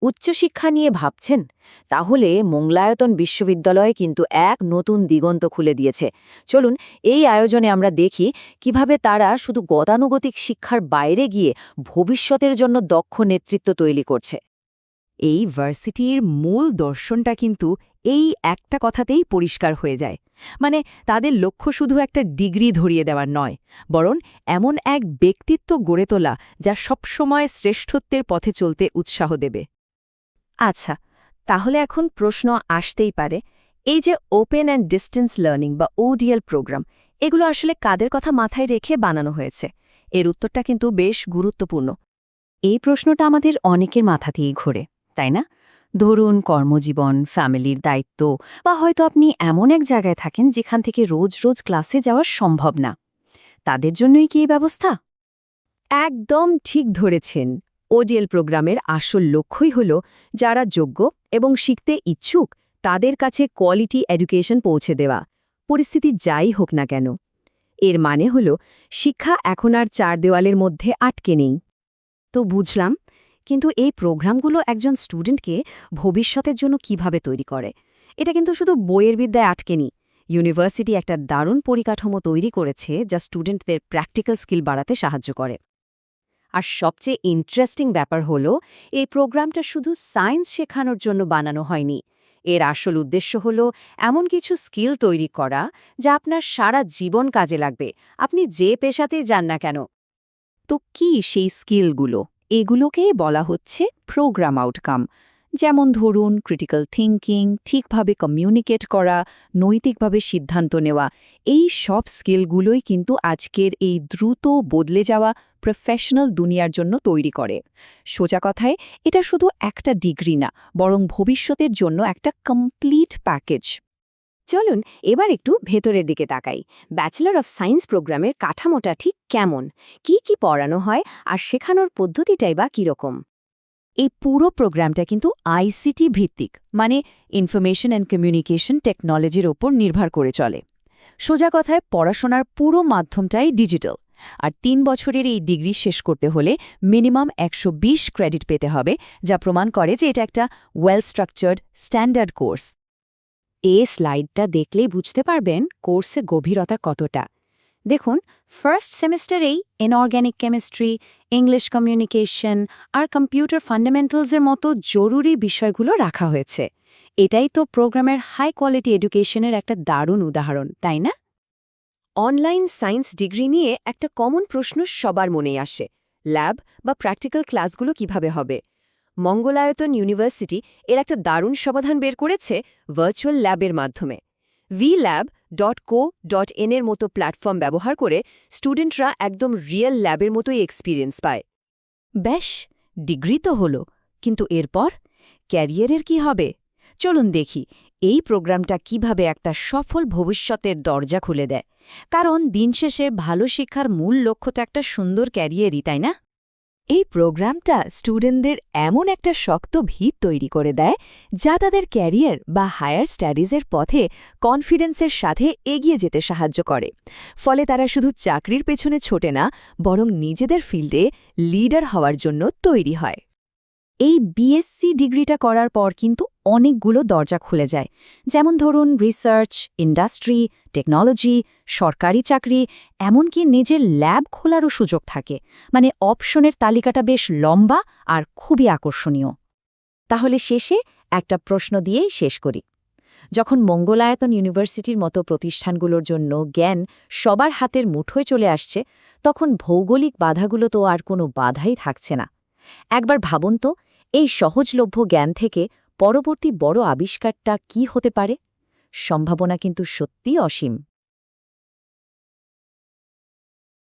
উচ্চশিক্ষা নিয়ে ভাবছেন? তাহলে মঙ্গলায়তন বিশ্ববিদ্যালয় কিন্তু এক নতুন দিগন্ত খুলে দিয়েছে। চলুন এই আয়োজনে আমরা দেখি কিভাবে তারা শুধু গতানুগতিক শিক্ষার বাইরে গিয়ে ভবিষ্যতের জন্য দক্ষ নেতৃত্ব তৈরি করছে। এই ভার্সিটির মূল দর্শনটা কিন্তু এই একটা কথাতেই পরিষ্কার হয়ে যায়। মানে তাদের লক্ষ্য শুধু একটা ডিগ্রি ধরিয়ে দেওয়ার নয়, বরং এমন এক ব্যক্তিত্ব গড়ে তোলা যা সবসময় শ্রেষ্ঠত্বের পথে চলতে উৎসাহ দেবে। আচ্ছা, তাহলে এখন প্রশ্ন আসতেই পারে, এই যে ওপেন অ্যান্ড ডিস্টেন্স লার্নিং বা ওডিএল প্রোগ্রাম, এগুলো আসলে কাদের কথা মাথায় রেখে বানানো হয়েছে? এর উত্তরটা কিন্তু বেশ গুরুত্বপূর্ণ। এই প্রশ্নটা আমাদের অনেকের মাথা দিয়েই ঘোরে, তাই না? ধরুন কর্মজীবন, ফ্যামিলির দায়িত্ব, বা হয়তো আপনি এমন এক জায়গায় থাকেন যেখান থেকে রোজ রোজ ক্লাসে যাওয়া সম্ভব না। তাদের জন্যই কি এই ব্যবস্থা? একদম ঠিক ধরেছেন। ওডিএল প্রোগ্রামের আসল লক্ষ্যই হল যারা যোগ্য এবং শিখতে ইচ্ছুক তাদের কাছে কোয়ালিটি এডুকেশন পৌঁছে দেওয়া, পরিস্থিতি যাই হোক না কেন। এর মানে হল শিক্ষা এখন আর চার দেওয়ালের মধ্যে আটকে নেই। তো বুঝলাম, কিন্তু এই প্রোগ্রামগুলো একজন স্টুডেন্টকে ভবিষ্যতের জন্য কিভাবে তৈরি করে? এটা কিন্তু শুধু বইয়ের বিদ্যায় আটকেনি। ইউনিভার্সিটি একটা দারুণ পরিকাঠামো তৈরি করেছে যা স্টুডেন্টদের প্র্যাকটিক্যাল স্কিল বাড়াতে সাহায্য করে। আর সবচেয়ে ইন্টারেস্টিং ব্যাপার হল এই প্রোগ্রামটা শুধু সায়েন্স শেখানোর জন্য বানানো হয়নি। এর আসল উদ্দেশ্য হল এমন কিছু স্কিল তৈরি করা যা আপনার সারা জীবন কাজে লাগবে, আপনি যে পেশাতেই যান না কেন। তো কি সেই স্কিলগুলো? এগুলোকেই বলা হচ্ছে প্রোগ্রাম আউটকাম। যেমন ধরুন ক্রিটিক্যাল থিঙ্কিং, ঠিকভাবে কমিউনিকেট করা, নৈতিকভাবে সিদ্ধান্ত নেওয়া। এই সব স্কিলগুলোই কিন্তু আজকের এই দ্রুত বদলে যাওয়া প্রফেশনাল দুনিয়ার জন্য তৈরি করে। সোজা কথায় এটা শুধু একটা ডিগ্রি না, বরং ভবিষ্যতের জন্য একটা কমপ্লিট প্যাকেজ। চলুন এবার একটু ভেতরের দিকে তাকাই। ব্যাচেলর অফ সায়েন্স প্রোগ্রামের কাঠামোটা ঠিক কেমন, কি কি পড়ানো হয়, আর শেখানোর পদ্ধতিটাই বা কীরকম? এই পুরো প্রোগ্রামটা কিন্তু আইসিটি ভিত্তিক, মানে ইনফরমেশন অ্যান্ড কমিউনিকেশন টেকনোলজির ওপর নির্ভর করে চলে। সোজা কথায় পড়াশোনার পুরো মাধ্যমটাই ডিজিটাল। আর ৩ বছরের এই ডিগ্রি শেষ করতে হলে মিনিমাম ১২০ ক্রেডিট পেতে হবে, যা প্রমাণ করে যে এটা একটা ওয়েল স্ট্রাকচার্ড স্ট্যান্ডার্ড কোর্স। এই স্লাইডটা দেখলেই বুঝতে পারবেন কোর্সের গভীরতা কতটা। দেখুন, ফার্স্ট সেমিস্টারেই ইনঅর্গ্যানিক কেমিস্ট্রি, ইংলিশ কমিউনিকেশন আর কম্পিউটার ফান্ডামেন্টালসের মতো জরুরি বিষয়গুলো রাখা হয়েছে। এটাই তো প্রোগ্রামের হাই কোয়ালিটি এডুকেশনের একটা দারুণ উদাহরণ, তাই না? অনলাইন সায়েন্স ডিগ্রি নিয়ে একটা কমন প্রশ্ন সবার মনেই আসে, ল্যাব বা প্র্যাকটিক্যাল ক্লাসগুলো কিভাবে হবে? মঙ্গলায়তন ইউনিভার্সিটি এর একটা দারুণ সমাধান বের করেছে ভার্চুয়াল ল্যাবের মাধ্যমে। vlab.co.in এর মতো প্ল্যাটফর্ম ব্যবহার করে স্টুডেন্টরা একদম রিয়েল ল্যাবের মতোই এক্সপিরিয়েন্স পায়। বেশ, ডিগ্রি তো হলো, কিন্তু এরপর ক্যারিয়ারের কি হবে? চলুন দেখি এই প্রোগ্রামটা কিভাবে একটা সফল ভবিষ্যতের দরজা খুলে দেয়। কারণ দিন শেষে ভালো শিক্ষার মূল লক্ষ্য তো একটা সুন্দর ক্যারিয়ারই, তাই না? এই প্রোগ্রামটা স্টুডেন্টদের এমন একটা শক্ত ভিত তৈরি করে দেয় যা তাদের ক্যারিয়ার বা হায়ার স্টাডিজের পথে কনফিডেন্সের সাথে এগিয়ে যেতে সাহায্য করে। ফলে তারা শুধু চাকরির পেছনে ছোটে না, বরং নিজেদের ফিল্ডে লিডার হওয়ার জন্য তৈরি হয়। এই বিএসসি ডিগ্রিটা করার পর কিন্তু অনেকগুলো দরজা খুলে যায়। যেমন ধরুন রিসার্চ, ইন্ডাস্ট্রি, টেকনোলজি, সরকারি চাকরি, এমনকি নিজের ল্যাব খোলারও সুযোগ থাকে। মানে অপশনের তালিকাটা বেশ লম্বা আর খুবই আকর্ষণীয়। তাহলে শেষে একটা প্রশ্ন দিয়েই শেষ করি। যখন মঙ্গলায়তন ইউনিভার্সিটির মতো প্রতিষ্ঠানগুলোর জন্য জ্ঞান সবার হাতের মুঠোয় চলে আসছে, তখন ভৌগোলিক বাধাগুলো তো আর কোনো বাধাই থাকছে না। একবার ভাবুন তো, এই সহজলভ্য জ্ঞান থেকে পরবর্তী বড় আবিষ্কারটা কি হতে পারে? সম্ভাবনা কিন্তু সত্যিই অসীম।